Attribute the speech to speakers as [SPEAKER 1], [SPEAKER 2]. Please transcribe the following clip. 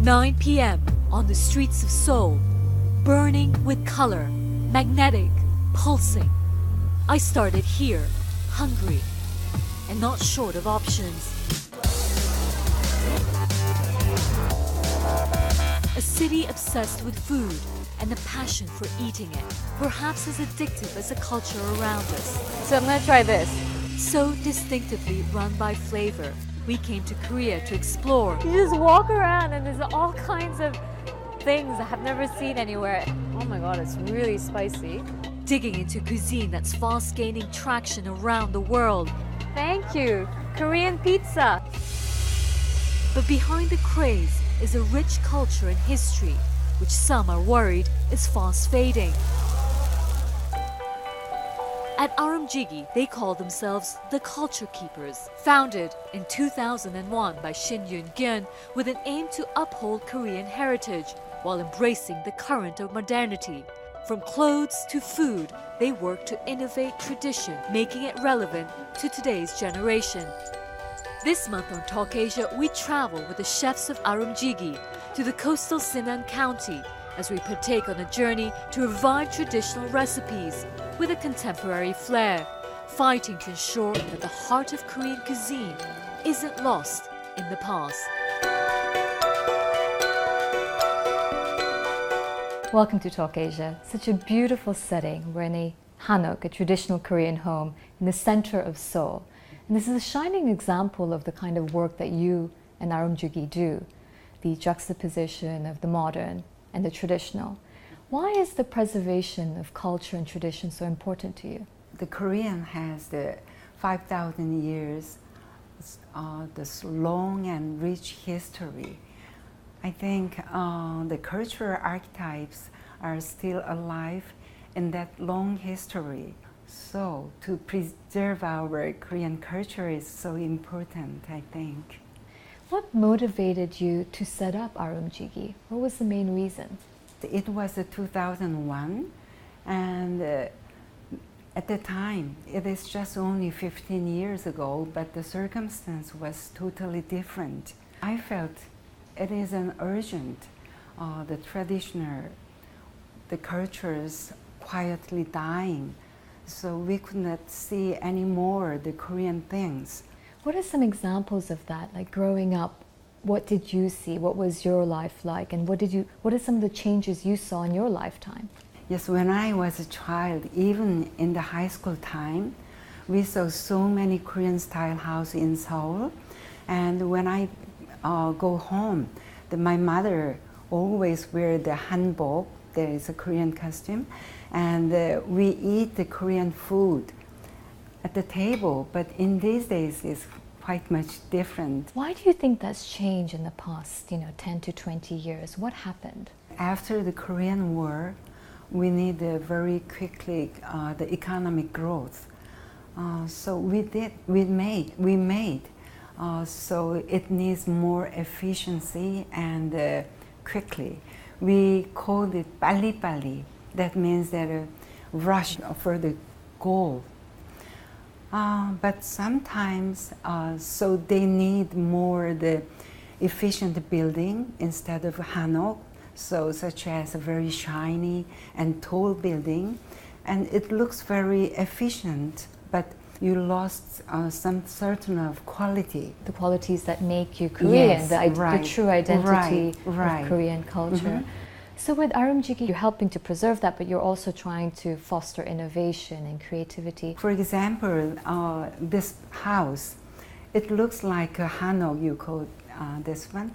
[SPEAKER 1] 9 p.m. on the streets of Seoul, burning with color, magnetic, pulsing. I started here, hungry, and not short of options. A city obsessed with food and a passion for eating it, perhaps as addictive as the culture around us.
[SPEAKER 2] So I'm gonna try this.
[SPEAKER 1] So distinctively run by flavor, we came to Korea to explore.
[SPEAKER 2] You just walk around and there's all kinds of things I have never seen anywhere. Oh my god, it's really spicy.
[SPEAKER 1] Digging into cuisine that's fast gaining traction around the world.
[SPEAKER 2] Thank you. Korean pizza.
[SPEAKER 1] But behind the craze is a rich culture and history, which some are worried is fast fading. At Aramjigi, they call themselves the Culture Keepers, founded in 2001 by Shin Yoon-gyun with an aim to uphold Korean heritage while embracing the current of modernity. From clothes to food, they work to innovate tradition, making it relevant to today's generation. This month on Talk Asia, we travel with the chefs of Aramjigi to the coastal Sinan County as we partake on a journey to revive traditional recipes with a contemporary flair, fighting to ensure that the heart of Korean cuisine isn't lost in the past.
[SPEAKER 2] Welcome to Talk Asia. Such a beautiful setting. We're in a hanok, a traditional Korean home, in the center of Seoul. And this is a shining example of the kind of work that you and Aramjigi do, the juxtaposition of the modern and the traditional. Why is the preservation of culture and tradition so important to you?
[SPEAKER 3] The Korean has the 5,000 years, this long and rich history. I think the cultural archetypes are still alive in that long history. So to preserve our Korean culture is so important, I think.
[SPEAKER 2] What motivated you to set up Aramjigi? What was the main reason?
[SPEAKER 3] It was 2001, and at the time, it is just only 15 years ago, but the circumstance was totally different. I felt it is an urgent, the traditional, the cultures quietly dying, so we could not see anymore the Korean things.
[SPEAKER 2] What are some examples of that? Like growing up, what did you see? What was your life like? And what are some of the changes you saw in your lifetime?
[SPEAKER 3] Yes, when I was a child, even in the high school time, we saw so many Korean style houses in Seoul. And when I go home, my mother always wear the hanbok, there is a Korean costume, and we eat the Korean food at the table, but in these days it's quite much different.
[SPEAKER 2] Why do you think that's changed in the past, 10 to 20 years? What happened?
[SPEAKER 3] After the Korean War, we need very quickly the economic growth. So we made. So it needs more efficiency and quickly. We called it 빨리빨리. That means that a rush for the goal. But sometimes, so they need more the efficient building instead of hanok, so such as a very shiny and tall building, and it looks very efficient, but you lost some certain of quality.
[SPEAKER 2] The qualities that make you Korean,
[SPEAKER 3] Yes,
[SPEAKER 2] the true identity
[SPEAKER 3] right.
[SPEAKER 2] of Korean culture.
[SPEAKER 3] Mm-hmm.
[SPEAKER 2] So with Aramjigi, you're helping to preserve that, but you're also trying to foster innovation and creativity.
[SPEAKER 3] For example, this house, it looks like a hanok, you call this one,